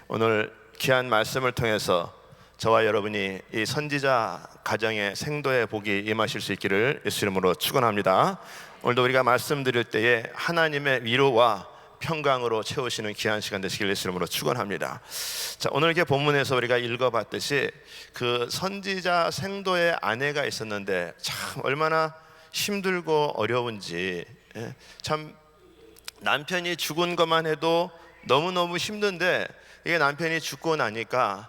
오늘 귀한 말씀을 통해서 저와 여러분이 이 선지자 가정의 생도의 복이 임하실 수 있기를 예수 이름으로 축원합니다. 오늘도 우리가 말씀드릴 때에 하나님의 위로와 평강으로 채우시는 귀한 시간 되시길 예수 이름으로 축원합니다. 자, 오늘 이렇게 본문에서 우리가 읽어봤듯이 그 선지자 생도의 아내가 있었는데 참 얼마나 힘들고 어려운지, 참 남편이 죽은 것만 해도 너무너무 힘든데 이게 남편이 죽고 나니까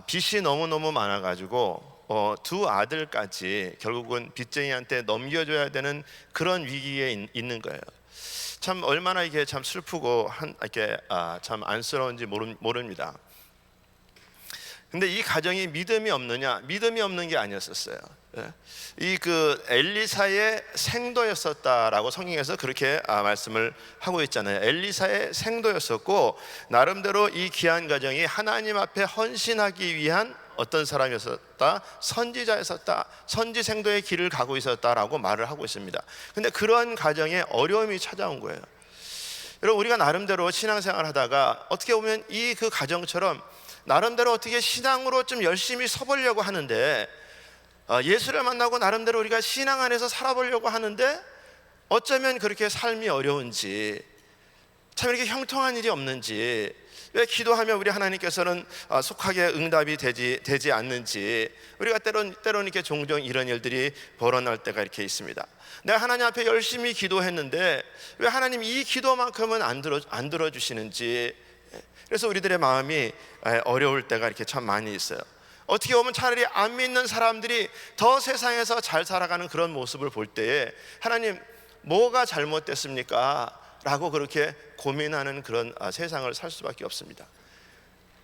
빚이 너무너무 많아가지고 두 아들까지 결국은 빚쟁이한테 넘겨줘야 되는 그런 위기에 있는 거예요. 참 얼마나 이게 참 슬프고 이렇게 참 안쓰러운지 모릅니다. 근데 이 가정이 믿음이 없느냐? 믿음이 없는 게 아니었었어요. 이 그 엘리사의 생도였었다라고 성경에서 그렇게 말씀을 하고 있잖아요. 엘리사의 생도였었고 나름대로 이 귀한 가정이 하나님 앞에 헌신하기 위한 어떤 사람이었었다, 선지자였었다, 선지 생도의 길을 가고 있었다라고 말을 하고 있습니다. 근데 그런 가정에 어려움이 찾아온 거예요. 여러분, 우리가 나름대로 신앙생활 하다가 어떻게 보면 이 그 가정처럼 나름대로 어떻게 신앙으로 좀 열심히 서보려고 하는데, 예수를 만나고 나름대로 우리가 신앙 안에서 살아보려고 하는데 어쩌면 그렇게 삶이 어려운지, 참 이렇게 형통한 일이 없는지, 왜 기도하면 우리 하나님께서는 속하게 응답이 되지 않는지, 우리가 때론 이렇게 종종 이런 일들이 벌어날 때가 이렇게 있습니다. 내가 하나님 앞에 열심히 기도했는데 왜 하나님 이 기도만큼은 안 들어주시는지, 그래서 우리들의 마음이 어려울 때가 이렇게 참 많이 있어요. 어떻게 보면 차라리 안 믿는 사람들이 더 세상에서 잘 살아가는 그런 모습을 볼 때에 하나님 뭐가 잘못됐습니까? 라고 그렇게 고민하는 그런 세상을 살 수밖에 없습니다.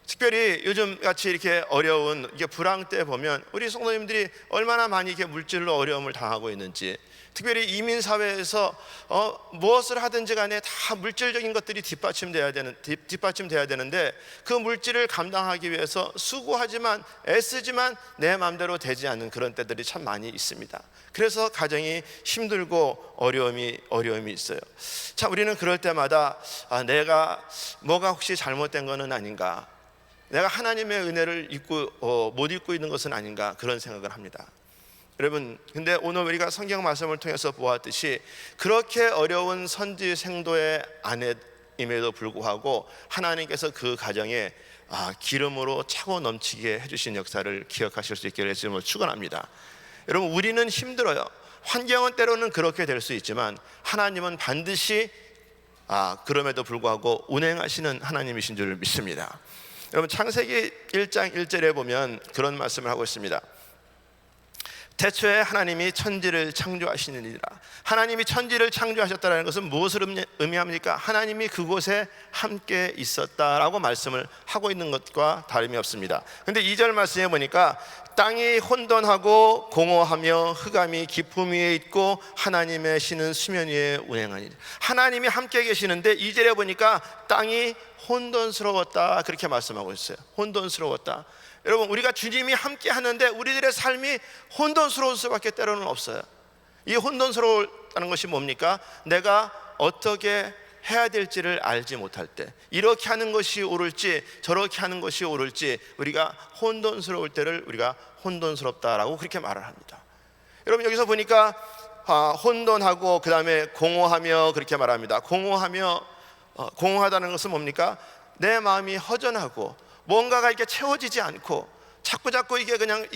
특별히 요즘 같이 이렇게 어려운 이게 불황 때 보면 우리 성도님들이 얼마나 많이 이렇게 물질로 어려움을 당하고 있는지, 특별히 이민 사회에서 무엇을 하든지 간에 다 물질적인 것들이 뒷받침돼야 되는데 그 물질을 감당하기 위해서 수고하지만 애쓰지만 내 마음대로 되지 않는 그런 때들이 참 많이 있습니다. 그래서 가정이 힘들고 어려움이 있어요. 참 우리는 그럴 때마다 내가 뭐가 혹시 잘못된 것은 아닌가, 내가 하나님의 은혜를 못 잊고 있는 것은 아닌가, 그런 생각을 합니다. 여러분, 근데 오늘 우리가 성경 말씀을 통해서 보았듯이 그렇게 어려운 선지 생도의 아내임에도 불구하고 하나님께서 그 가정에 기름으로 차고 넘치게 해주신 역사를 기억하실 수 있기를 예수님을 축원합니다. 여러분, 우리는 힘들어요. 환경은 때로는 그렇게 될 수 있지만 하나님은 반드시 그럼에도 불구하고 운행하시는 하나님이신 줄 믿습니다. 여러분, 창세기 1장 1절에 보면 그런 말씀을 하고 있습니다. 태초에 하나님이 천지를 창조하시느니라. 하나님이 천지를 창조하셨다는 것은 무엇을 의미합니까? 하나님이 그곳에 함께 있었다라고 말씀을 하고 있는 것과 다름이 없습니다. 근데 2절 말씀에 보니까 땅이 혼돈하고 공허하며 흑암이 깊음 위에 있고 하나님의 신은 수면 위에 운행하니, 하나님이 함께 계시는데 2절에 보니까 땅이 혼돈스러웠다, 그렇게 말씀하고 있어요. 혼돈스러웠다. 여러분, 우리가 주님이 함께 하는데 우리들의 삶이 혼돈스러울 수밖에 때로는 없어요. 이 혼돈스러웠다는 것이 뭡니까? 내가 어떻게 해야 될지를 알지 못할 때, 이렇게 하는 것이 옳을지 저렇게 하는 것이 옳을지 우리가 혼돈스러울 때를 우리가 혼돈스럽다라고 그렇게 말을 합니다. 여러분, 여기서 보니까 혼돈하고 그 다음에 공허하며 그렇게 말합니다. 공허하다는 것은 뭡니까? 내 마음이 허전하고 뭔가가 이렇게 채워지지 않고 자꾸 이게 그냥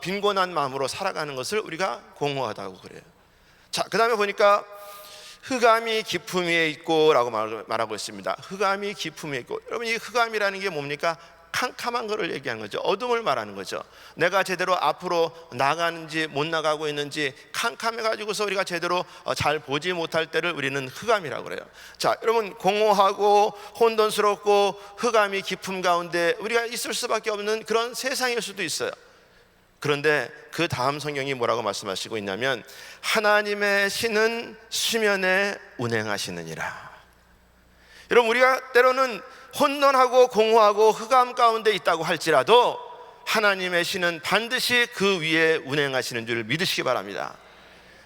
빈곤한 마음으로 살아가는 것을 우리가 공허하다고 그래요. 자, 그 다음에 보니까 흑암이 깊음 위에 있고 라고 말하고 있습니다. 흑암이 깊음 위에 있고, 여러분, 이 흑암이라는 게 뭡니까? 캄캄한 것을 얘기하는 거죠. 어둠을 말하는 거죠. 내가 제대로 앞으로 나가는지 못 나가고 있는지 캄캄해가지고서 우리가 제대로 잘 보지 못할 때를 우리는 흑암이라고 그래요. 자, 여러분, 공허하고 혼돈스럽고 흑암이 깊음 가운데 우리가 있을 수밖에 없는 그런 세상일 수도 있어요. 그런데 그 다음 성경이 뭐라고 말씀하시고 있냐면 하나님의 신은 수면에 운행하시느니라. 여러분, 우리가 때로는 혼돈하고 공허하고 흑암 가운데 있다고 할지라도 하나님의 신은 반드시 그 위에 운행하시는 줄 믿으시기 바랍니다.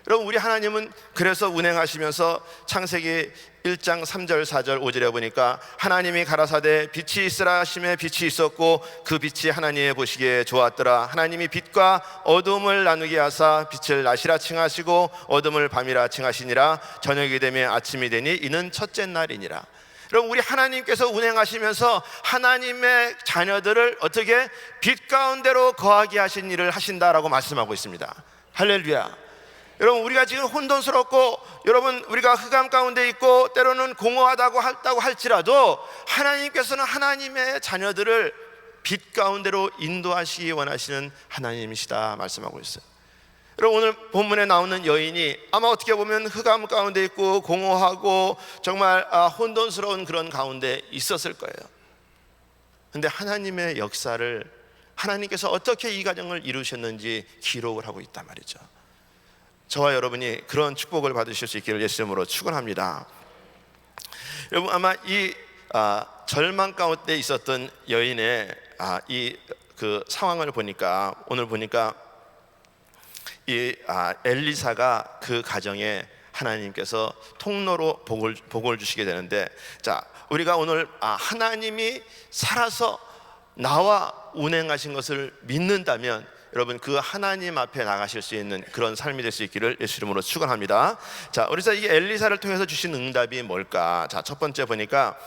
여러분, 우리 하나님은 그래서 운행하시면서 창세기 1장 3절 4절 5절에 보니까 하나님이 가라사대 빛이 있으라 하심에 빛이 있었고 그 빛이 하나님의 보시기에 좋았더라. 하나님이 빛과 어둠을 나누게 하사 빛을 낮이라 칭하시고 어둠을 밤이라 칭하시니라. 저녁이 되면 아침이 되니 이는 첫째 날이니라. 여러분, 우리 하나님께서 운행하시면서 하나님의 자녀들을 어떻게 빛 가운데로 거하게 하신 일을 하신다라고 말씀하고 있습니다. 할렐루야. 여러분, 우리가 지금 혼돈스럽고 여러분 우리가 흑암 가운데 있고 때로는 공허하다고 할지라도 하나님께서는 하나님의 자녀들을 빛 가운데로 인도하시기 원하시는 하나님이시다 말씀하고 있어요. 여러분, 오늘 본문에 나오는 여인이 아마 어떻게 보면 흑암 가운데 있고 공허하고 정말 혼돈스러운 그런 가운데 있었을 거예요. 그런데 하나님의 역사를 하나님께서 어떻게 이 가정을 이루셨는지 기록을 하고 있단 말이죠. 저와 여러분이 그런 축복을 받으실 수 있기를 예수 이름으로 축원합니다. 여러분, 아마 이 절망 가운데 있었던 여인의 이 그 상황을 보니까 오늘 보니까 이 엘리사가 그 가정에 하나님께서 통로로 복을 주시게 되는데, 자, 우리가 오늘 하나님이 살아서 나와 운행하신 것을 믿는다면 여러분, 그 하나님 앞에 나가실 수 있는 그런 삶이 될 수 있기를 예수 이름으로 축원합니다. 자, 그래서 이 엘리사를 통해서 주신 응답이 뭘까? 자, 첫 번째 보니까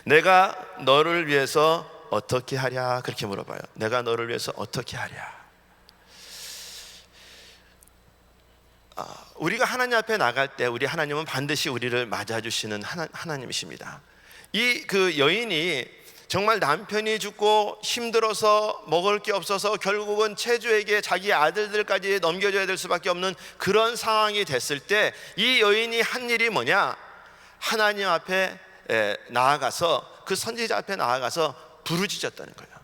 내가 너를 위해서 어떻게 하랴, 그렇게 물어봐요. 내가 너를 위해서 어떻게 하랴. 우리가 하나님 앞에 나갈 때 우리 하나님은 반드시 우리를 맞아주시는 하나님이십니다. 이 그 여인이 정말 남편이 죽고 힘들어서 먹을 게 없어서 결국은 채주에게 자기 아들들까지 넘겨줘야 될 수밖에 없는 그런 상황이 됐을 때 이 여인이 한 일이 뭐냐? 하나님 앞에 나아가서, 그 선지자 앞에 나아가서 부르짖었다는 거예요.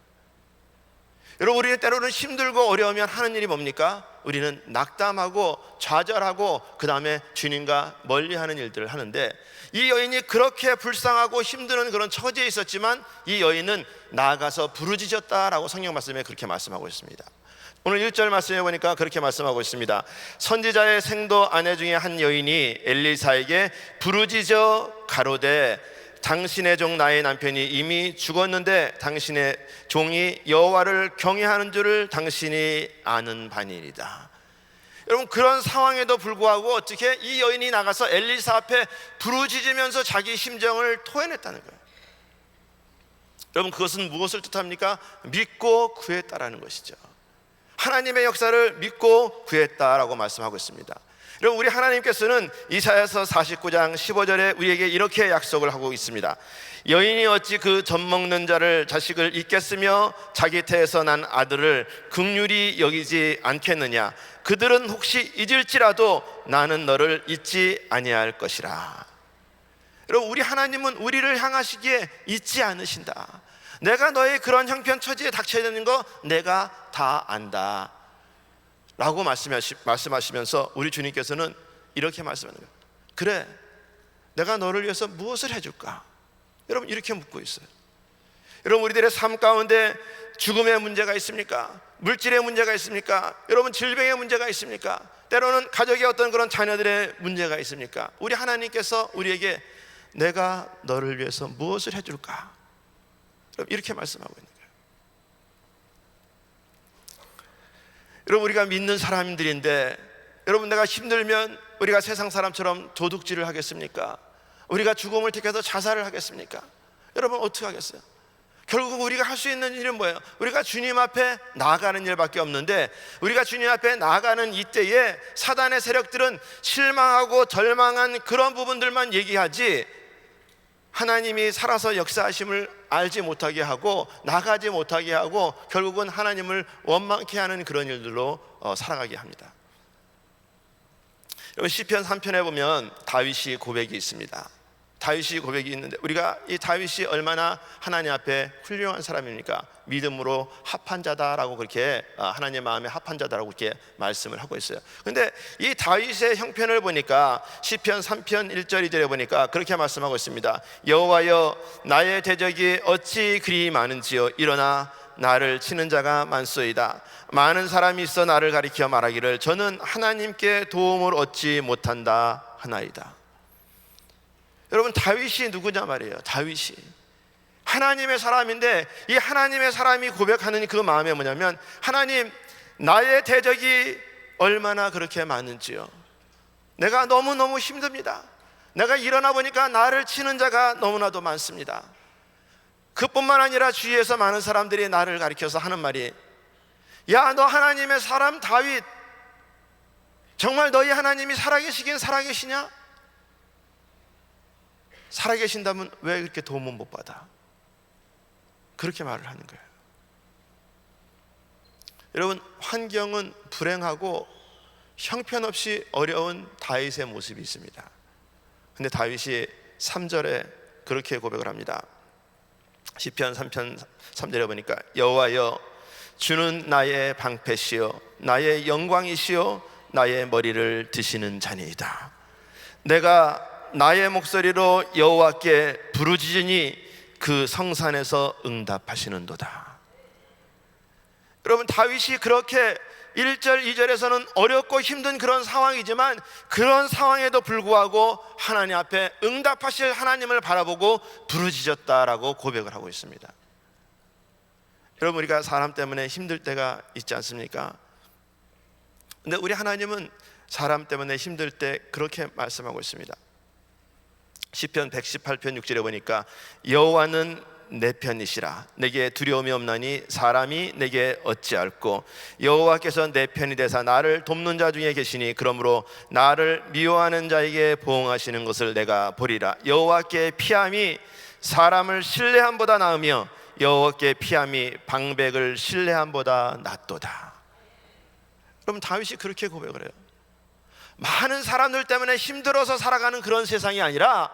여러분, 우리는 때로는 힘들고 어려우면 하는 일이 뭡니까? 우리는 낙담하고 좌절하고 그 다음에 주님과 멀리하는 일들을 하는데, 이 여인이 그렇게 불쌍하고 힘드는 그런 처지에 있었지만 이 여인은 나아가서 부르짖었다라고 성경 말씀에 그렇게 말씀하고 있습니다. 오늘 1절 말씀에 보니까 그렇게 말씀하고 있습니다. 선지자의 생도 아내 중에 한 여인이 엘리사에게 부르짖어 가로되 당신의 종 나의 남편이 이미 죽었는데 당신의 종이 여호와를 경외하는 줄을 당신이 아는 바니이다. 여러분, 그런 상황에도 불구하고 어떻게 이 여인이 나가서 엘리사 앞에 부르짖으면서 자기 심정을 토해냈다는 거예요. 여러분, 그것은 무엇을 뜻합니까? 믿고 구했다라는 것이죠. 하나님의 역사를 믿고 구했다라고 말씀하고 있습니다. 여러분, 우리 하나님께서는 이사야서 49장 15절에 우리에게 이렇게 약속을 하고 있습니다. 여인이 어찌 그 젖먹는 자를 자식을 잊겠으며 자기 태에서 난 아들을 긍휼히 여기지 않겠느냐. 그들은 혹시 잊을지라도 나는 너를 잊지 아니할 것이라. 여러분, 우리 하나님은 우리를 향하시기에 잊지 않으신다. 내가 너의 그런 형편 처지에 닥쳐야 되는 거 내가 다 안다 라고 말씀하시면서 우리 주님께서는 이렇게 말씀하는 거예요. 그래, 내가 너를 위해서 무엇을 해줄까? 여러분, 이렇게 묻고 있어요. 여러분, 우리들의 삶 가운데 죽음의 문제가 있습니까? 물질의 문제가 있습니까? 여러분, 질병의 문제가 있습니까? 때로는 가족의 어떤 그런 자녀들의 문제가 있습니까? 우리 하나님께서 우리에게 내가 너를 위해서 무엇을 해줄까? 이렇게 말씀하고 있는 거예요. 여러분, 우리가 믿는 사람들인데 여러분, 내가 힘들면 우리가 세상 사람처럼 도둑질을 하겠습니까? 우리가 죽음을 택해서 자살을 하겠습니까? 여러분, 어떻게 하겠어요? 결국 우리가 할 수 있는 일은 뭐예요? 우리가 주님 앞에 나아가는 일밖에 없는데, 우리가 주님 앞에 나아가는 이때에 사단의 세력들은 실망하고 절망한 그런 부분들만 얘기하지 하나님이 살아서 역사하심을 알지 못하게 하고 나가지 못하게 하고 결국은 하나님을 원망케 하는 그런 일들로 살아가게 합니다. 여러분, 시편 3편에 보면 다윗이 고백이 있습니다. 다윗이 고백이 있는데 우리가 이 다윗이 얼마나 하나님 앞에 훌륭한 사람입니까? 믿음으로 합한 자다라고 그렇게 하나님 마음에 합한 자다라고 그렇게 말씀을 하고 있어요. 그런데 이 다윗의 형편을 보니까 시편 3편 1절 2절에 보니까 그렇게 말씀하고 있습니다. 여호와여, 나의 대적이 어찌 그리 많은지요. 일어나 나를 치는 자가 많소이다. 많은 사람이 있어 나를 가리켜 말하기를 저는 하나님께 도움을 얻지 못한다 하나이다. 여러분, 다윗이 누구냐 말이에요. 다윗이 하나님의 사람인데, 이 하나님의 사람이 고백하는 그 마음이 뭐냐면, 하나님, 나의 대적이 얼마나 그렇게 많은지요. 내가 너무너무 힘듭니다. 내가 일어나 보니까 나를 치는 자가 너무나도 많습니다. 그뿐만 아니라 주위에서 많은 사람들이 나를 가리켜서 하는 말이, 야, 너 하나님의 사람 다윗, 정말 너희 하나님이 살아계시긴 살아계시냐? 살아계신다면 왜 그렇게 도움은 못 받아? 그렇게 말을 하는 거예요. 여러분, 환경은 불행하고 형편없이 어려운 다윗의 모습이 있습니다. 근데 다윗이 3절에 그렇게 고백을 합니다. 시편 3편 3절에 보니까 여호와여, 주는 나의 방패시요 나의 영광이시요 나의 머리를 드시는 자니이다. 내가 나의 목소리로 여호와께 부르짖으니 그 성산에서 응답하시는도다. 여러분, 다윗이 그렇게 1절 2절에서는 어렵고 힘든 그런 상황이지만, 그런 상황에도 불구하고 하나님 앞에 응답하실 하나님을 바라보고 부르짖었다라고 고백을 하고 있습니다. 여러분, 우리가 사람 때문에 힘들 때가 있지 않습니까? 근데 우리 하나님은 사람 때문에 힘들 때 그렇게 말씀하고 있습니다. 시편 118편 6절에 보니까 여호와는 내 편이시라. 내게 두려움이 없나니 사람이 내게 어찌할꼬. 여호와께서 내 편이 되사 나를 돕는 자 중에 계시니 그러므로 나를 미워하는 자에게 보응하시는 것을 내가 보리라. 여호와께 피함이 사람을 신뢰함보다 나으며 여호와께 피함이 방백을 신뢰함보다 낫도다. 그럼 다윗이 그렇게 고백을 해요. 많은 사람들 때문에 힘들어서 살아가는 그런 세상이 아니라,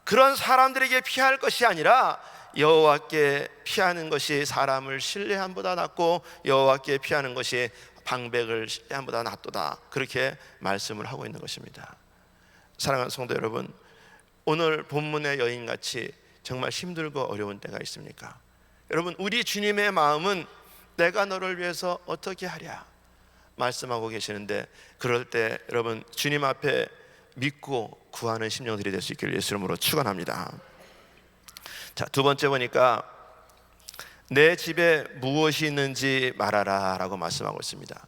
그런 사람들에게 피할 것이 아니라 여호와께 피하는 것이 사람을 신뢰함보다 낫고 여호와께 피하는 것이 방백을 신뢰함보다 낫도다. 그렇게 말씀을 하고 있는 것입니다. 사랑하는 성도 여러분, 오늘 본문의 여인같이 정말 힘들고 어려운 때가 있습니까? 여러분, 우리 주님의 마음은 내가 너를 위해서 어떻게 하랴 말씀하고 계시는데, 그럴 때 여러분, 주님 앞에 믿고 구하는 심령들이 될 수 있기를 예수 이름으로 축원합니다. 자, 두 번째 보니까 내 집에 무엇이 있는지 말하라 라고 말씀하고 있습니다.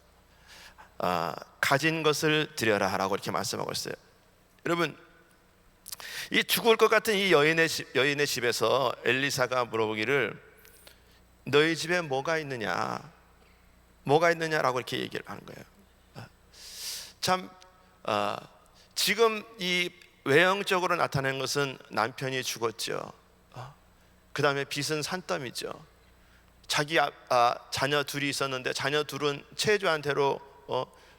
가진 것을 드려라 라고 이렇게 말씀하고 있어요. 여러분, 이 죽을 것 같은 이 여인의 집에서 엘리사가 물어보기를 너희 집에 뭐가 있느냐 라고 이렇게 얘기를 하는 거예요. 참 지금 이 외형적으로 나타낸 것은 남편이 죽었죠. 그 다음에 빚은 산더미죠. 자기 자녀 둘이 있었는데 자녀 둘은 체조한테로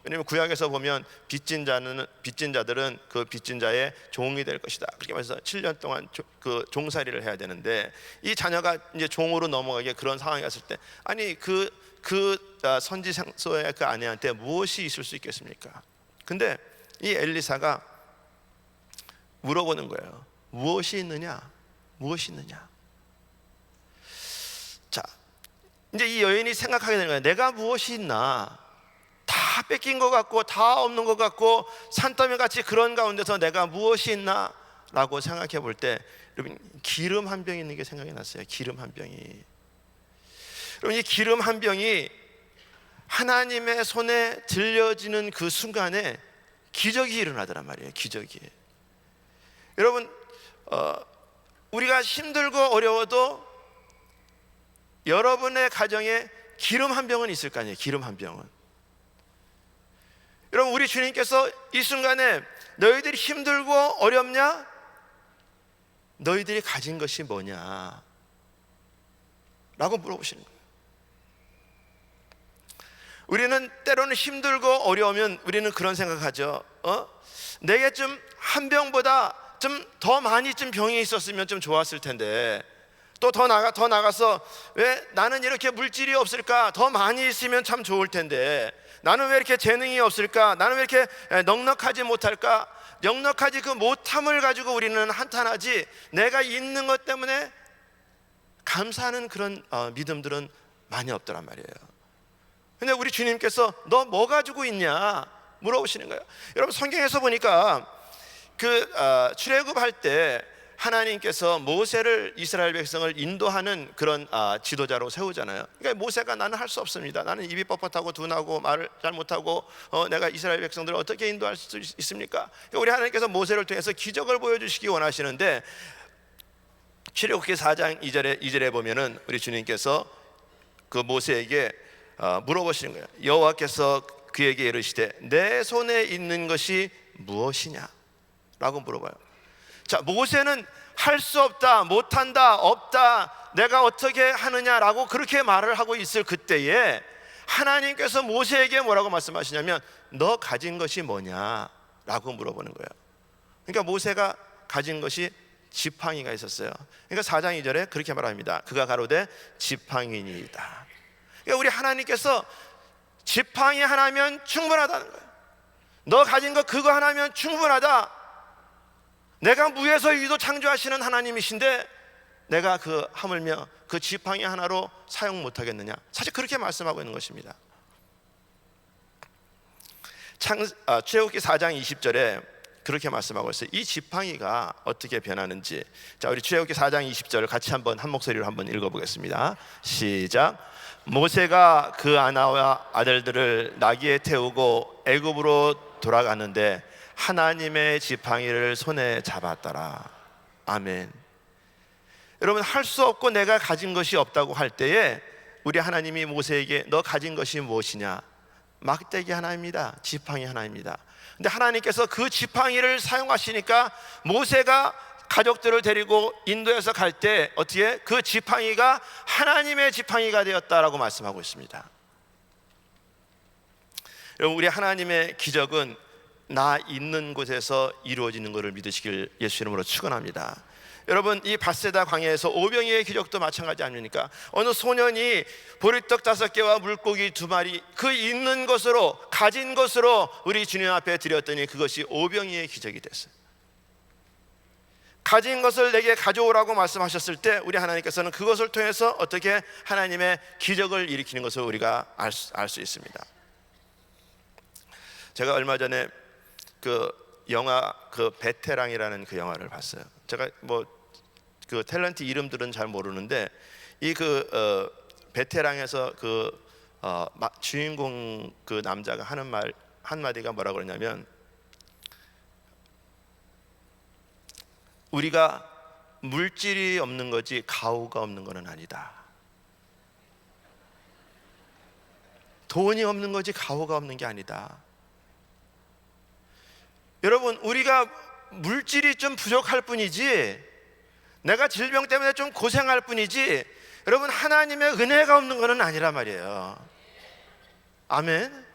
왜냐하면 구약에서 보면 빚진 자들은 그 빚진 자의 종이 될 것이다. 그렇게 말해서 7년 동안 그 종살이를 해야 되는데, 이 자녀가 이제 종으로 넘어가게 그런 상황이 왔을 때, 아니 그 선지성소의 그 아내한테 무엇이 있을 수 있겠습니까? 근데 이 엘리사가 물어보는 거예요. 무엇이 있느냐? 무엇이 있느냐? 자, 이제 이 여인이 생각하게 되는 거예요. 내가 무엇이 있나? 다 뺏긴 것 같고 다 없는 것 같고 산더미 같이 그런 가운데서 내가 무엇이 있나? 라고 생각해 볼 때, 여러분, 기름 한 병이 있는 게 생각이 났어요. 기름 한 병이. 여러분, 이 기름 한 병이 하나님의 손에 들려지는 그 순간에 기적이 일어나더란 말이에요. 기적이. 여러분, 우리가 힘들고 어려워도 여러분의 가정에 기름 한 병은 있을 거 아니에요. 기름 한 병은. 여러분, 우리 주님께서 이 순간에 너희들이 힘들고 어렵냐? 너희들이 가진 것이 뭐냐? 라고 물어보시는 거예요. 우리는 때로는 힘들고 어려우면 우리는 그런 생각하죠. 내게 좀 한 병보다 좀 더 많이 좀 병이 있었으면 좀 좋았을 텐데, 또 더 나가서 왜 나는 이렇게 물질이 없을까? 더 많이 있으면 참 좋을 텐데, 나는 왜 이렇게 재능이 없을까? 나는 왜 이렇게 넉넉하지 못할까? 넉넉하지 그 못함을 가지고 우리는 한탄하지, 내가 있는 것 때문에 감사하는 그런 믿음들은 많이 없더란 말이에요. 근데 우리 주님께서 너 뭐 가지고 있냐 물어보시는 거예요. 여러분 성경에서 보니까 출애굽할 때 하나님께서 모세를 이스라엘 백성을 인도하는 그런 지도자로 세우잖아요. 그러니까 모세가 나는 할 수 없습니다. 나는 입이 뻣뻣하고 둔하고 말을 잘 못하고 내가 이스라엘 백성들을 어떻게 인도할 수 있습니까? 그러니까 우리 하나님께서 모세를 통해서 기적을 보여주시기 원하시는데 출애굽기 4장 2절에 보면은 우리 주님께서 그 모세에게 물어보시는 거예요. 여호와께서 그에게 이르시되 내 손에 있는 것이 무엇이냐 라고 물어봐요. 자, 모세는 할 수 없다, 못한다, 없다, 내가 어떻게 하느냐라고 그렇게 말을 하고 있을 그때에 하나님께서 모세에게 뭐라고 말씀하시냐면 너 가진 것이 뭐냐라고 물어보는 거예요. 그러니까 모세가 가진 것이 지팡이가 있었어요. 그러니까 4장 2절에 그렇게 말합니다. 그가 가로되 지팡이니이다. 그러니까 우리 하나님께서 지팡이 하나면 충분하다는 거예요. 너 가진 거 그거 하나면 충분하다. 내가 무에서 유도 창조하시는 하나님이신데 내가 하물며 그 지팡이 하나로 사용 못하겠느냐. 사실 그렇게 말씀하고 있는 것입니다. 출애굽기 4장 20절에 그렇게 말씀하고 있어요. 이 지팡이가 어떻게 변하는지. 자, 우리 출애굽기 4장 20절 같이 한 목소리로 한번 읽어보겠습니다. 시작. 모세가 그 아나와 아들들을 나귀에 태우고 애굽으로 돌아가는데 하나님의 지팡이를 손에 잡았더라. 아멘. 여러분 할 수 없고 내가 가진 것이 없다고 할 때에 우리 하나님이 모세에게 너 가진 것이 무엇이냐? 막대기 하나입니다. 지팡이 하나입니다. 근데 하나님께서 그 지팡이를 사용하시니까 모세가 가족들을 데리고 인도에서 갈 때 어떻게 그 지팡이가 하나님의 지팡이가 되었다라고 말씀하고 있습니다. 여러분 우리 하나님의 기적은 나 있는 곳에서 이루어지는 것을 믿으시길 예수 이름으로 축원합니다. 여러분 이 밧세다 광야에서 오병이의 기적도 마찬가지 아닙니까? 어느 소년이 보리떡 5개와 물고기 2마리 그 있는 것으로 가진 것으로 우리 주님 앞에 드렸더니 그것이 오병이의 기적이 됐어요. 가진 것을 내게 가져오라고 말씀하셨을 때 우리 하나님께서는 그것을 통해서 어떻게 하나님의 기적을 일으키는 것을 우리가 알 수 있습니다. 제가 얼마 전에 영화 베테랑이라는 그 영화를 봤어요. 제가 그 탤런트 이름들은 잘 모르는데 이 베테랑에서 주인공 그 남자가 하는 말 한마디가 뭐라고 그러냐면 우리가 물질이 없는 거지 가오가 없는 것은 아니다. 돈이 없는 거지 가오가 없는 게 아니다. 여러분 우리가 물질이 좀 부족할 뿐이지 내가 질병 때문에 좀 고생할 뿐이지 여러분 하나님의 은혜가 없는 것은 아니란 말이에요. 아멘.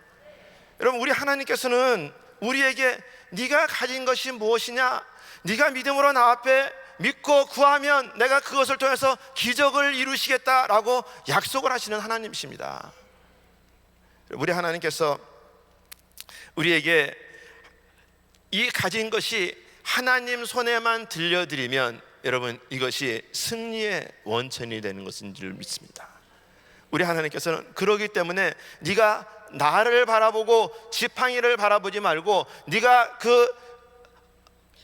여러분 우리 하나님께서는 우리에게 네가 가진 것이 무엇이냐, 네가 믿음으로 나 앞에 믿고 구하면 내가 그것을 통해서 기적을 이루시겠다라고 약속을 하시는 하나님이십니다. 우리 하나님께서 우리에게 이 가진 것이 하나님 손에만 들려드리면 여러분 이것이 승리의 원천이 되는 것인 줄 믿습니다. 우리 하나님께서는 그러기 때문에 네가 나를 바라보고 지팡이를 바라보지 말고 네가 그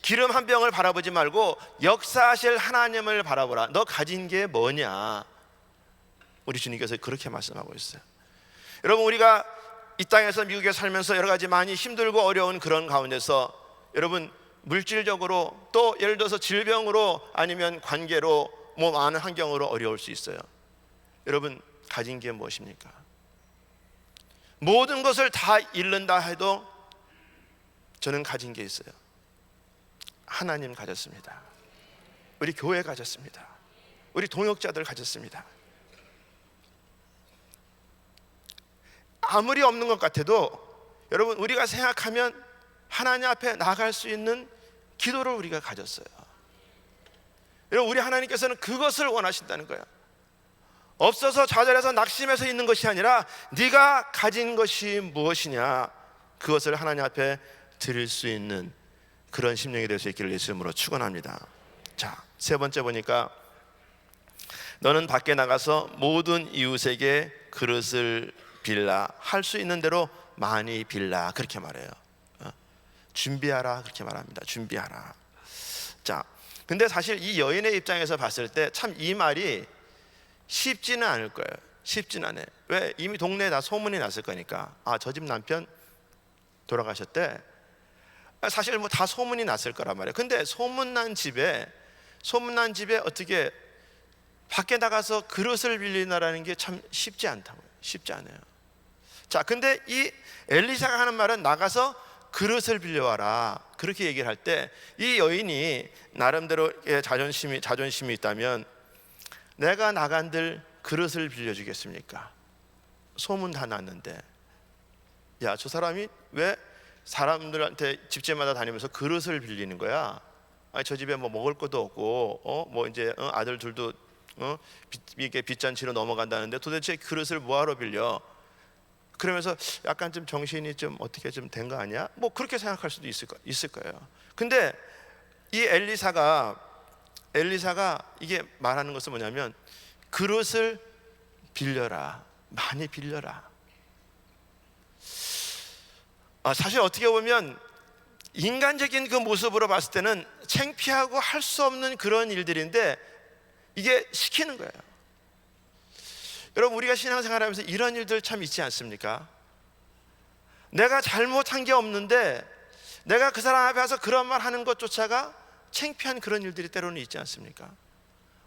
기름 한 병을 바라보지 말고 역사하실 하나님을 바라보라. 너 가진 게 뭐냐? 우리 주님께서 그렇게 말씀하고 있어요. 여러분 우리가 이 땅에서 미국에 살면서 여러 가지 많이 힘들고 어려운 그런 가운데서 여러분 물질적으로 또 예를 들어서 질병으로 아니면 관계로 많은 환경으로 어려울 수 있어요. 여러분 가진 게 무엇입니까? 모든 것을 다 잃는다 해도 저는 가진 게 있어요. 하나님 가졌습니다. 우리 교회 가졌습니다. 우리 동역자들 가졌습니다. 아무리 없는 것 같아도 여러분 우리가 생각하면 하나님 앞에 나갈 수 있는 기도를 우리가 가졌어요. 여러분 우리 하나님께서는 그것을 원하신다는 거예요. 없어서 좌절해서 낙심해서 있는 것이 아니라 네가 가진 것이 무엇이냐 그것을 하나님 앞에 드릴 수 있는 그런 심령이 될 수 있기를 예수 이름으로 축원합니다. 자, 세 번째 보니까 너는 밖에 나가서 모든 이웃에게 그릇을 빌라. 할 수 있는 대로 많이 빌라. 그렇게 말해요. 준비하라. 그렇게 말합니다. 준비하라. 자, 근데 사실 이 여인의 입장에서 봤을 때 참 이 말이 쉽지는 않을 거예요. 쉽지는 않아요. 왜? 이미 동네에 다 소문이 났을 거니까. 아, 저 집 남편 돌아가셨대. 사실 뭐 다 소문이 났을 거란 말이에요. 근데 소문난 집에 어떻게 밖에 나가서 그릇을 빌리나라는 게 참 쉽지 않다고요. 쉽지 않아요. 자, 근데 이 엘리사가 하는 말은 나가서 그릇을 빌려와라. 그렇게 얘기를 할 때 이 여인이 나름대로의 자존심이 있다면, 내가 나간들 그릇을 빌려주겠습니까? 소문 다 났는데, 야, 저 사람이 왜 사람들한테 집집마다 다니면서 그릇을 빌리는 거야? 아니, 저 집에 뭐 먹을 것도 없고, 뭐 이제 아들 둘도 이게 빚잔치로 넘어간다는데 도대체 그릇을 뭐하러 빌려? 그러면서 약간 좀 정신이 좀 어떻게 좀 된 거 아니야? 뭐 그렇게 생각할 수도 있을 거예요. 근데 이 엘리사가 이게 말하는 것은 뭐냐면, 그릇을 빌려라. 많이 빌려라. 사실 어떻게 보면 인간적인 그 모습으로 봤을 때는 창피하고 할 수 없는 그런 일들인데, 이게 시키는 거예요. 여러분, 우리가 신앙생활하면서 이런 일들 참 있지 않습니까? 내가 잘못한 게 없는데 내가 그 사람 앞에 와서 그런 말 하는 것조차가 창피한 그런 일들이 때로는 있지 않습니까?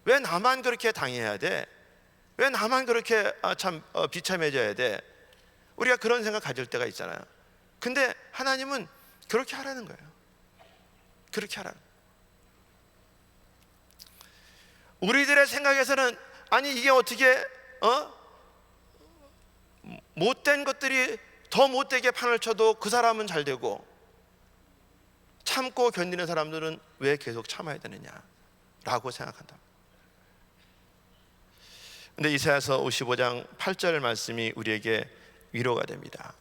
왜 나만 그렇게 당해야 돼? 왜 나만 그렇게 비참해져야 돼? 우리가 그런 생각 가질 때가 있잖아요. 근데 하나님은 그렇게 하라는 거예요. 그렇게 하라는 거예요. 우리들의 생각에서는 아니, 이게 어떻게 못된 것들이 더 못되게 판을 쳐도 그 사람은 잘 되고, 참고 견디는 사람들은 왜 계속 참아야 되느냐라고 생각한다. 근데 이사야서 55장 8절 말씀이 우리에게 위로가 됩니다.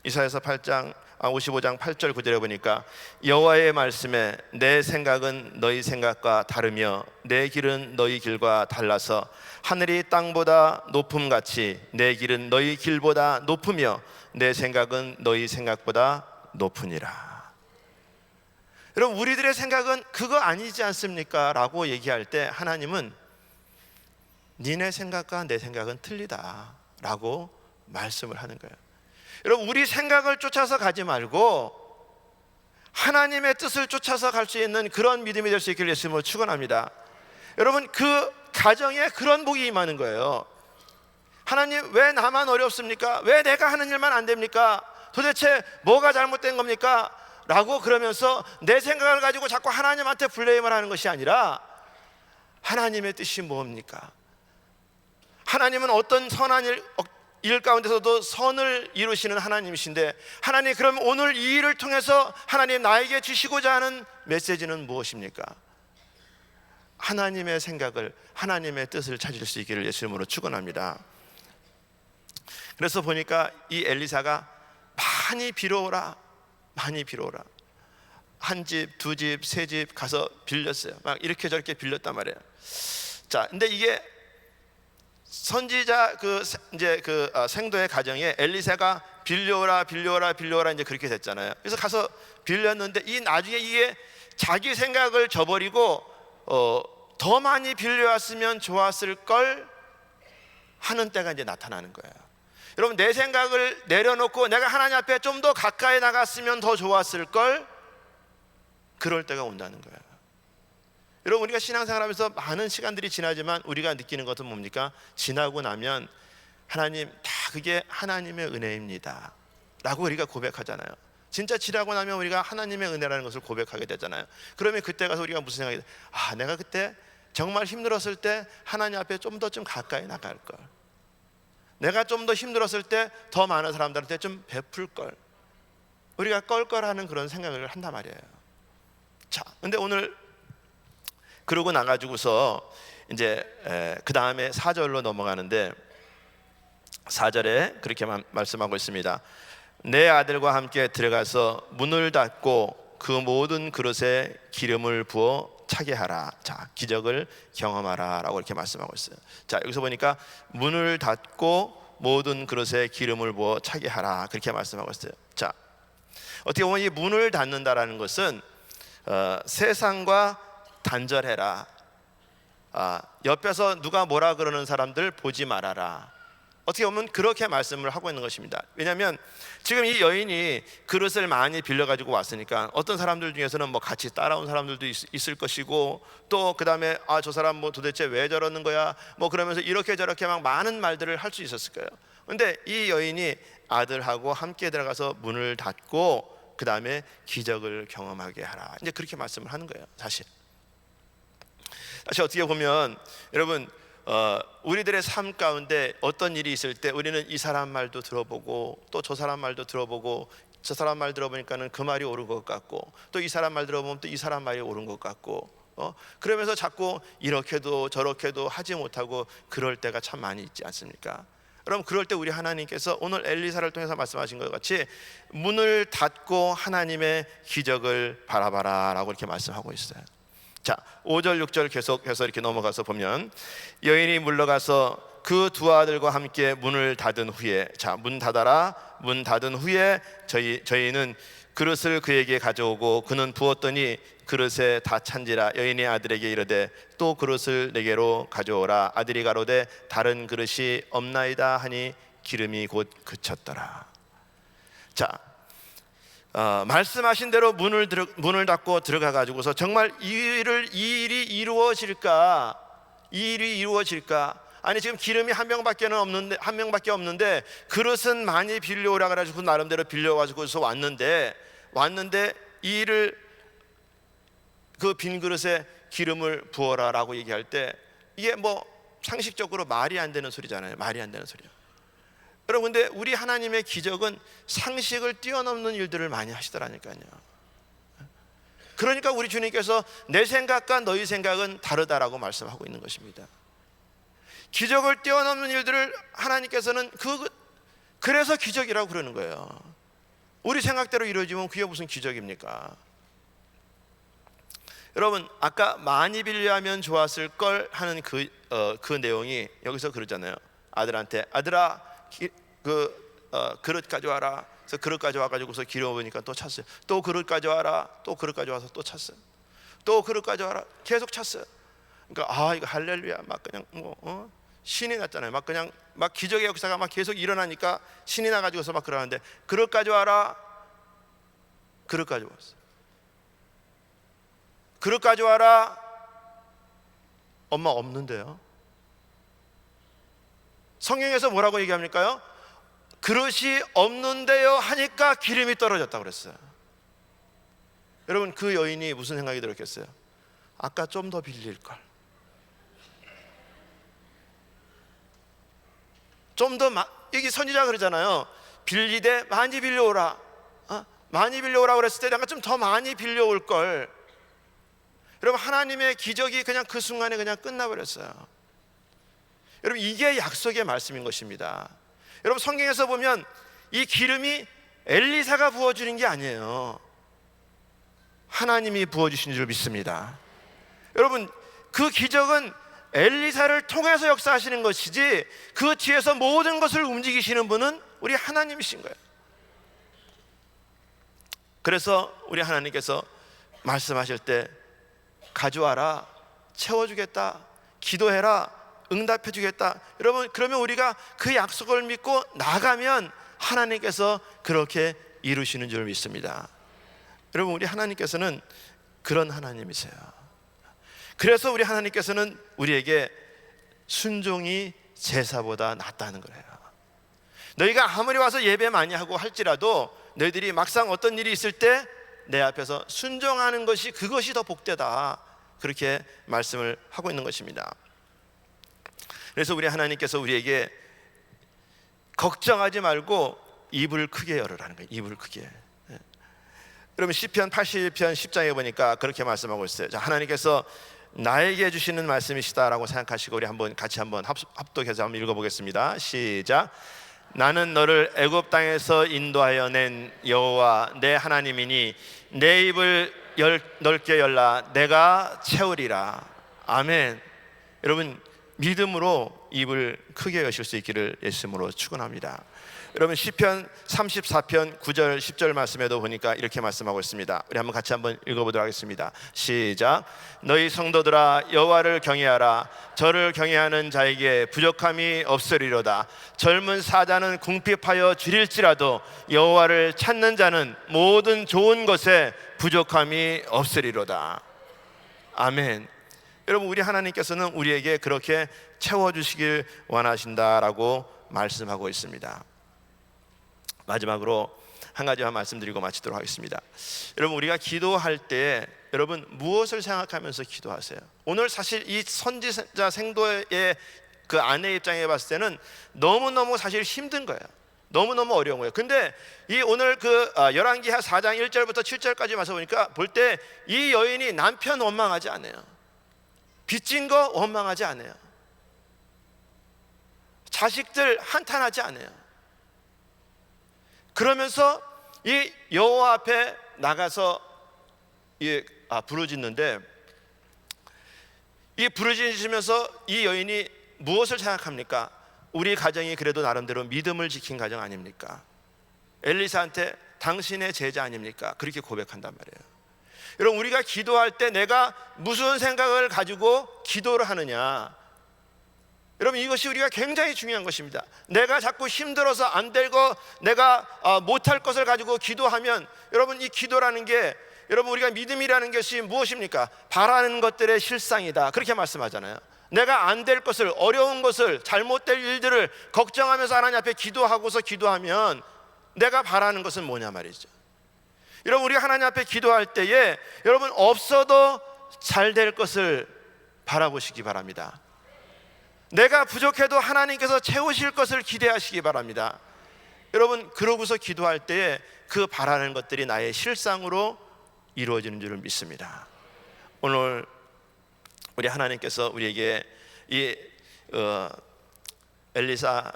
이사야서 55장 8절 9절에 보니까, 여호와의 말씀에 내 생각은 너희 생각과 다르며 내 길은 너희 길과 달라서 하늘이 땅보다 높음같이 내 길은 너희 길보다 높으며 내 생각은 너희 생각보다 높으니라. 여러분, 우리들의 생각은 그거 아니지 않습니까? 라고 얘기할 때 하나님은 니네 생각과 내 생각은 틀리다 라고 말씀을 하는 거예요. 여러분, 우리 생각을 쫓아서 가지 말고 하나님의 뜻을 쫓아서 갈 수 있는 그런 믿음이 될 수 있기를 예수님으로 축원합니다. 여러분, 그 가정에 그런 복이 임하는 거예요. 하나님, 왜 나만 어렵습니까? 왜 내가 하는 일만 안 됩니까? 도대체 뭐가 잘못된 겁니까? 라고 그러면서 내 생각을 가지고 자꾸 하나님한테 블레임을 하는 것이 아니라, 하나님의 뜻이 뭡니까? 하나님은 어떤 선한 일 가운데서도 선을 이루시는 하나님이신데, 하나님, 그럼 오늘 이 일을 통해서 하나님 나에게 주시고자 하는 메시지는 무엇입니까? 하나님의 생각을, 하나님의 뜻을 찾을 수 있기를 예수님으로 축원합니다. 그래서 보니까 이 엘리사가 많이 빌어오라, 많이 빌어오라. 한 집, 두 집, 세 집 가서 빌렸어요. 막 이렇게 저렇게 빌렸단 말이에요. 자, 근데 이게 선지자 생도의 가정에 엘리사가 빌려오라 이제 그렇게 됐잖아요. 그래서 가서 빌렸는데, 이 나중에 이게 자기 생각을 저버리고 더 많이 빌려왔으면 좋았을 걸 하는 때가 이제 나타나는 거예요. 여러분, 내 생각을 내려놓고 내가 하나님 앞에 좀 더 가까이 나갔으면 더 좋았을 걸, 그럴 때가 온다는 거예요. 여러분, 우리가 신앙생활하면서 많은 시간들이 지나지만 우리가 느끼는 것은 뭡니까? 지나고 나면 하나님, 다 그게 하나님의 은혜입니다 라고 우리가 고백하잖아요. 진짜 지나고 나면 우리가 하나님의 은혜라는 것을 고백하게 되잖아요. 그러면 그때 가서 우리가 무슨 생각이 돼? 내가 그때 정말 힘들었을 때 하나님 앞에 좀 더 가까이 나갈 걸, 내가 좀 더 힘들었을 때 더 많은 사람들한테 좀 베풀 걸, 우리가 껄껄하는 그런 생각을 한단 말이에요. 자, 근데 오늘 그러고 나가지고서 이제 그 다음에 4절로 넘어가는데, 4절에 그렇게 말씀하고 있습니다. 내 아들과 함께 들어가서 문을 닫고 그 모든 그릇에 기름을 부어 차게 하라. 자, 기적을 경험하라라고 이렇게 말씀하고 있어요. 자, 여기서 보니까 문을 닫고 모든 그릇에 기름을 부어 차게 하라, 그렇게 말씀하고 있어요. 자, 어떻게 보면 이 문을 닫는다라는 것은 세상과 단절해라. 옆에서 누가 뭐라 그러는 사람들 보지 말아라. 어떻게 보면 그렇게 말씀을 하고 있는 것입니다. 왜냐하면 지금 이 여인이 그릇을 많이 빌려가지고 왔으니까 어떤 사람들 중에서는 뭐 같이 따라온 사람들도 있을 것이고, 또 그 다음에 저 사람 뭐 도대체 왜 저러는 거야 뭐 그러면서 이렇게 저렇게 막 많은 말들을 할 수 있었을 거예요. 근데 이 여인이 아들하고 함께 들어가서 문을 닫고 그 다음에 기적을 경험하게 하라, 이제 그렇게 말씀을 하는 거예요. 사실 어떻게 보면 여러분, 우리들의 삶 가운데 어떤 일이 있을 때 우리는 이 사람 말도 들어보고 또 저 사람 말도 들어보고, 저 사람 말 들어보니까는 그 말이 옳은 것 같고, 또 이 사람 말 들어보면 또 이 사람 말이 옳은 것 같고, 그러면서 자꾸 이렇게도 저렇게도 하지 못하고 그럴 때가 참 많이 있지 않습니까? 그럼 그럴 때 우리 하나님께서 오늘 엘리사를 통해서 말씀하신 것 같이 문을 닫고 하나님의 기적을 바라봐라 라고 이렇게 말씀하고 있어요. 자, 5절 6절 계속해서 이렇게 넘어가서 보면, 여인이 물러가서 그 두 아들과 함께 문을 닫은 후에, 자, 문 닫아라. 문 닫은 후에 저희는 그릇을 그에게 가져오고 그는 부었더니 그릇에 다 찬지라. 여인이 아들에게 이르되 또 그릇을 내게로 가져오라. 아들이 가로되 다른 그릇이 없나이다 하니 기름이 곧 그쳤더라. 자, 말씀하신 대로 문을 닫고 들어가 가지고서 정말 이 일이 이루어질까? 아니 지금 기름이 한 병밖에 없는데 그릇은 많이 빌려오라 그래가지고 나름대로 빌려가지고서 왔는데 이 일을 그 빈 그릇에 기름을 부어라라고 얘기할 때 이게 뭐 상식적으로 말이 안 되는 소리잖아요. 말이 안 되는 소리요. 여러분, 근데 우리 하나님의 기적은 상식을 뛰어넘는 일들을 많이 하시더라니까요. 그러니까 우리 주님께서 내 생각과 너희 생각은 다르다라고 말씀하고 있는 것입니다. 기적을 뛰어넘는 일들을 하나님께서는 그래서 기적이라고 그러는 거예요. 우리 생각대로 이루어지면 그게 무슨 기적입니까? 여러분, 아까 많이 빌려하면 좋았을 걸 하는 그 내용이 여기서 그러잖아요. 아들한테 아들아 그릇 가져와라. 그래서 그릇 가져와가지고서 기름 부으니까 또 찼어요. 또 그릇 가져와라. 또 그릇 가져와서 또 찼어요. 또 그릇 가져와라. 계속 찼어요. 그러니까 이거 할렐루야, 막 그냥 신이 났잖아요. 막 그냥 막 기적의 역사가 막 계속 일어나니까 신이 나가지고서 막 그러는데, 그릇 가져와라. 그릇 가져왔어. 그릇 가져와라. 엄마 없는데요. 성경에서 뭐라고 얘기합니까요? 그릇이 없는데요 하니까 기름이 떨어졌다고 그랬어요. 여러분, 그 여인이 무슨 생각이 들었겠어요? 아까 좀 더 빌릴걸, 좀 더 이게 선지자가 그러잖아요. 빌리되 많이 빌려오라. 많이 빌려오라 그랬을 때 내가 좀 더 많이 빌려올 걸. 여러분, 하나님의 기적이 그냥 그 순간에 그냥 끝나버렸어요. 여러분, 이게 약속의 말씀인 것입니다. 여러분, 성경에서 보면 이 기름이 엘리사가 부어주는 게 아니에요. 하나님이 부어주신 줄 믿습니다. 여러분, 그 기적은 엘리사를 통해서 역사하시는 것이지 그 뒤에서 모든 것을 움직이시는 분은 우리 하나님이신 거예요. 그래서 우리 하나님께서 말씀하실 때 가져와라, 채워주겠다, 기도해라, 응답해 주겠다. 여러분, 그러면 우리가 그 약속을 믿고 나가면 하나님께서 그렇게 이루시는 줄 믿습니다. 여러분, 우리 하나님께서는 그런 하나님이세요. 그래서 우리 하나님께서는 우리에게 순종이 제사보다 낫다는 거예요. 너희가 아무리 와서 예배 많이 하고 할지라도 너희들이 막상 어떤 일이 있을 때 내 앞에서 순종하는 것이, 그것이 더 복되다, 그렇게 말씀을 하고 있는 것입니다. 그래서 우리 하나님께서 우리에게 걱정하지 말고 입을 크게 열으라는 거예요. 입을 크게. 여러분, 시편 81편 10장에 보니까 그렇게 말씀하고 있어요. 자, 하나님께서 나에게 해주시는 말씀이시다라고 생각하시고 우리 같이 한번 합독해서 한번 읽어보겠습니다. 시작. 나는 너를 애굽 땅에서 인도하여 낸 여호와 내 하나님이니 내 입을 넓게 열라 내가 채우리라. 아멘. 여러분 믿음으로 입을 크게 여실 수 있기를 예수님으로 축원합니다. 여러분 시편 34편 9절 10절 말씀에도 보니까 이렇게 말씀하고 있습니다. 우리 한번 같이 한번 읽어보도록 하겠습니다. 시작. 너희 성도들아 여호와를 경외하라. 저를 경외하는 자에게 부족함이 없으리로다. 젊은 사자는 궁핍하여 줄일지라도 여호와를 찾는 자는 모든 좋은 것에 부족함이 없으리로다. 아멘. 여러분 우리 하나님께서는 우리에게 그렇게 채워주시길 원하신다라고 말씀하고 있습니다. 마지막으로 한 가지만 말씀드리고 마치도록 하겠습니다. 여러분 우리가 기도할 때 여러분 무엇을 생각하면서 기도하세요? 오늘 사실 이 선지자 생도의 그 아내 입장에 봤을 때는 너무너무 사실 힘든 거예요. 너무너무 어려운 거예요. 근데 이 오늘 그 열왕기하 4장 1절부터 7절까지 말씀 보니까 볼 때 이 여인이 남편 원망하지 않아요. 빚진 거 원망하지 않아요. 자식들 한탄하지 않아요. 그러면서 이 여호와 앞에 나가서 부르짖는데, 이 부르짖으면서 이 여인이 무엇을 생각합니까? 우리 가정이 그래도 나름대로 믿음을 지킨 가정 아닙니까? 엘리사한테 당신의 제자 아닙니까? 그렇게 고백한단 말이에요. 여러분 우리가 기도할 때 내가 무슨 생각을 가지고 기도를 하느냐, 여러분 이것이 우리가 굉장히 중요한 것입니다. 내가 자꾸 힘들어서 안 되고 내가 못할 것을 가지고 기도하면, 여러분 이 기도라는 게, 여러분 우리가 믿음이라는 것이 무엇입니까? 바라는 것들의 실상이다, 그렇게 말씀하잖아요. 내가 안 될 것을, 어려운 것을, 잘못될 일들을 걱정하면서 하나님 앞에 기도하고서 기도하면 내가 바라는 것은 뭐냐 말이죠. 여러분 우리가 하나님 앞에 기도할 때에 여러분 없어도 잘 될 것을 바라보시기 바랍니다. 내가 부족해도 하나님께서 채우실 것을 기대하시기 바랍니다. 여러분 그러고서 기도할 때에 그 바라는 것들이 나의 실상으로 이루어지는 줄을 믿습니다. 오늘 우리 하나님께서 우리에게 이 엘리사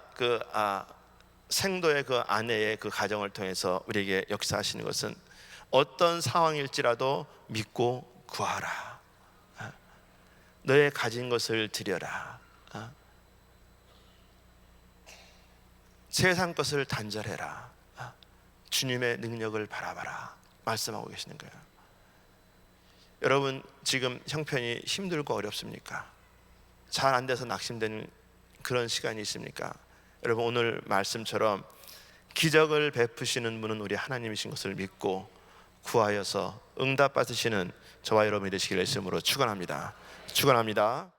생도의 그 아내의 그 가정을 통해서 우리에게 역사하시는 것은, 어떤 상황일지라도 믿고 구하라. 너의 가진 것을 드려라. 세상 것을 단절해라. 주님의 능력을 바라봐라 말씀하고 계시는 거예요. 여러분 지금 형편이 힘들고 어렵습니까? 잘 안 돼서 낙심되는 그런 시간이 있습니까? 여러분 오늘 말씀처럼 기적을 베푸시는 분은 우리 하나님이신 것을 믿고 구하여서 응답 받으시는 저와 여러분이 되시기를 예수님으로 축원합니다. 축원합니다.